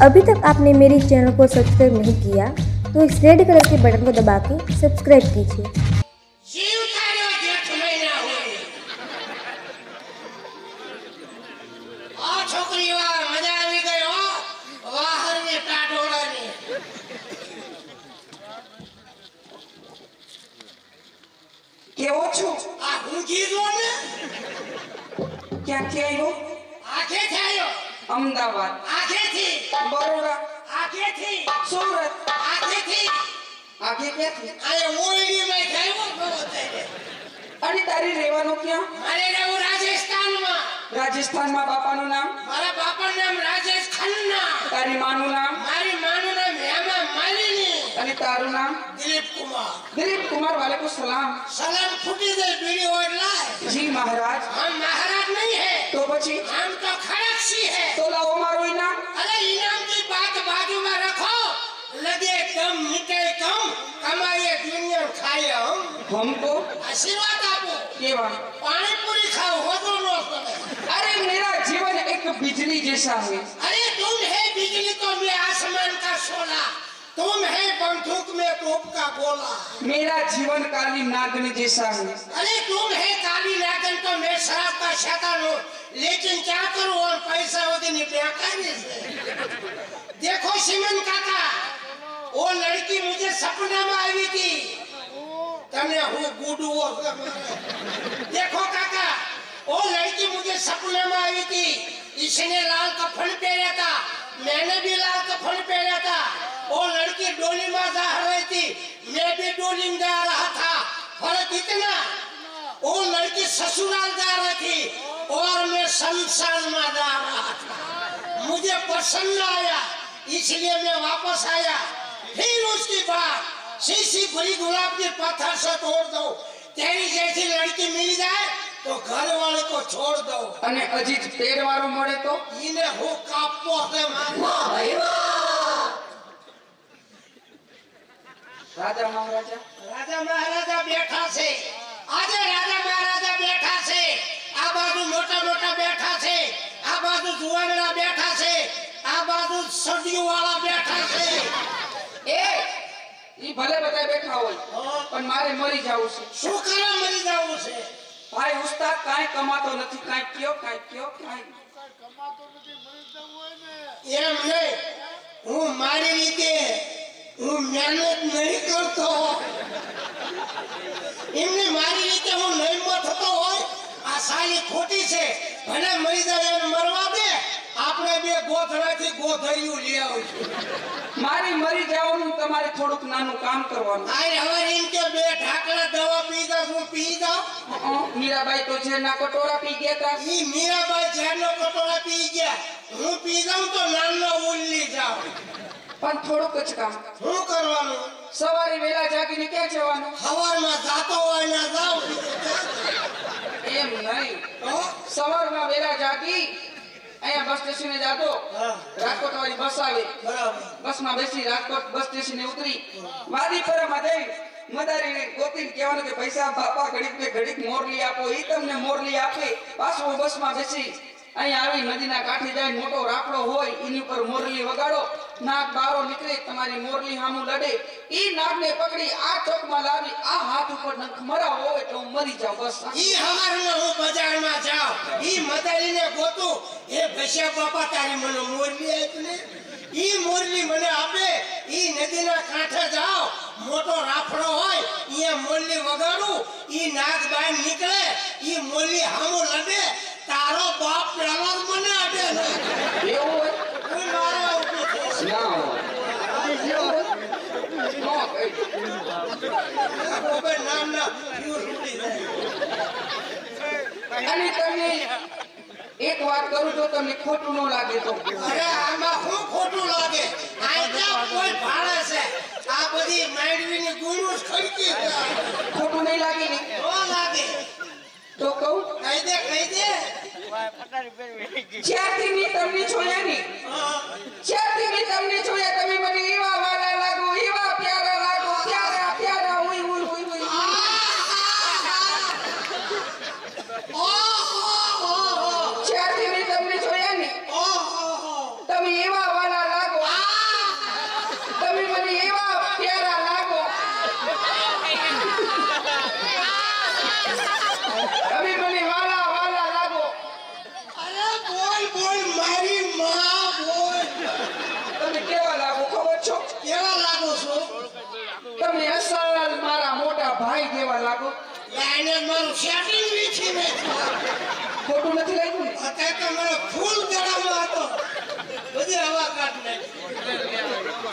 अभी तक आपने मेरे चैनल को सब्सक्राइब नहीं किया तो इस रेड कलर के बटन को दबा के सब्सक्राइब कीजिए। કેવો છો? આ ઊંઘી જો ને ક્યાંથી આવ્યો? આખેથી આવ્યો. અમદાવાદ, આખેથી. બરોડા, આખેથી. સુરત, આખેથી. આગે ક્યાંથી? આ મોરડીમાં ખાયો બહુ. અને તારી રહેવાનું ક્યાં? મારે રહેવું રાજસ્થાનમાં. રાજસ્થાનમાં. બાપાનું નામ? મારા બાપાનું નામ રાજેશ ખન્ના. તારી માનું નામ? મારી માનું નામ હેમા માલિની. અને તારું નામ? દિલીપ કુમાર. દિલીપ કુમાર. વાલેકુમ સલામ. સલામ ફૂટી દે બીડી ઓર લાય. જી મહારાજ. हम महाराज नहीं है તો પછી? हम तो खड़कसी है. તો લાવો મારું ઇનામ. अरे इनाम की बात बाजू में रखो. लगे कम मिटे कम कमाए दुनिया खाए हम हमको आशीर्वाद आपो. केवा? पानी पूरी खाओ हो तो नो पड़े. अरे मेरा जीवन एक बिजली जैसा है. अरे तुम है बिजली तो मैं आसमान का शोला. तुम है बंदूक में तोप का गोला. मेरा जीवन काली नागन जैसा है. अरे तुम है काली नागन तो मैं शराब का शैतान हूँ. लेकिन क्या करूँ और पैसा उतनी बेकारी से. देखो सिमन काका वो लड़की मुझे सपना में आई थी. तने हूँ गुडू और देखो काका वो लड़की मुझे सपने में आई थी. इसने लाल कफन पहना था. मैंने भी लाल कफन पहना था. वो लड़की डोली में जा रही थी. मैं भी डोली में जा रहा था. फर्क इतना वो लड़की ससुराल जा रही थी और मैं शमशान में जा रहा था. मुझे पसंद आया इसलिए मैं वापस आया. फिर उसकी बात शीशी भरी गुलाब के पत्थर से तोड़ दो. तेरी जैसी लड़की मिल जाए तो घर वाले को छोड़ दो. અને અજીત પેડ વાળો મળે તો इन्हें हो कापो से मारो. રાજા મહારાજા राजा महाराजा बैठा से. आजे राजा महाराजा बैठा से. आ बाजू मोटा मोटा बैठा से. आ बाजू जुआनड़ा बैठा से. आ बाजू सडियो वाला बैठा से. એ ઈ ભલે બધા બેઠા હોય પણ મારે મરી જાવું છે. શું કરવા મરી જાવું છે? ભાઈ ઉસ્તાદ કાઈ કમાતો નથી. કાઈ કયો કાઈ એમ નહીં. હું મારી રીતે હું મહેનત નહીં કરતો. એમને મારી રીતે હું નહીમત થતો હોય. આ સાલી ખોટી છે. ભલે મરી જાય એને મરવા દે. આપણે બે ગોધડાથી ગોધડિયું લઈ આવીશું. મારી મરી જવાનું. તમારે થોડુંક નાનું કામ કરવાનું. આય હવે એમ કે બે ઢાકણા દવા પી જાઉં હું પી જાઉં. મીરાબાઈ તો ઝેરના કટોરા પી ગયા હતા. ઈ મીરાબાઈ ઝેરનો કટોરા પી ગયા. હું પી જાઉં તો નાનો ઉલ્લી જાઉં. પણ થોડુંક જ કામ. શું કરવાનું? સવારે વહેલા જાગીને ક્યાં જવાનું? સવારમાં જાતો હોય ના જાવ. એમ નહીં. સવારમાં વહેલા જાગી અહીંયા બસ સ્ટેશને જાતો. રાજકોટ વાળી બસ આવે. બરાબર. બસમાં બેસી રાજકોટ બસ સ્ટેશને ઉતરી વાદીપરામાં જઈ મદારીને ગોતીને કહેવાનું કે પૈસા બાપા ઘડીક ને ઘડીક મોરલી આપો. ઈ તમને મોરલી આપે. પાછો બસમાં બેસી અહીંયા આવી નદીના કાંઠે જાય. મોટો રાફડો હોય એની ઉપર મોરલી વગાડો. નાગ બારો નીકળે તમારી મોરલી સામું લડે. ઈ નાગને પકડી આ ચોકમાં લાવી આ હાથ ઉપર નખ મરાવો એટલે હું મરી જાઉં. બસ ઈ હવારનો હું બજારમાં જાઉં. ઈ મદારીને ગોતું. એ ભૈયા બાપા તારી મને મોરલી આપને. ઈ મોરલી મને આપે. ઈ નદીના કાંઠે જાઓ. મોટો રાફડો હોય ઈ મોરલી વગાડું. ઈ નાગ બહાર નીકળે. ઈ મોરલી સામું લડે. તારો બાપ પેલો મને આપે ને. એવું હોય કોઈ મારા ઊભી થઈશ. ના હોય. કોઈ નામ ના ફ્યુઝ ઉડી જાય. અને તમને એક વાત કરું જો તમને ખોટું ન લાગે તો. અરે આમાં શું ખોટું લાગે? આ ક્યાં કોઈ ભાડે છે? આ બધી માંડવીની ગુણુસ ખડકી જાય. ખોટું નહીં લાગે ને ન લાગે તો કહું. કહી દે કહી દે. જ્યારથી મેં તમને જોયા ને જ્યારથી મેં તમને જોયા તમે મને એવા વાલા લાગો એવા પ્યારા લાગો. પ્યારા પ્યારા ઉઈ ઉઈ ઉઈ ઉઈ. જ્યારથી મેં તમને જોયા ને તમે એવા વાલા લાગો આને મારું સેટિંગ વીખી નાખ્યું. ખોટું નથી લાગ્યું ને? અત્યારે તો મને ફૂલ દડામાં હતો. બધી હવા કાઢ નાખી.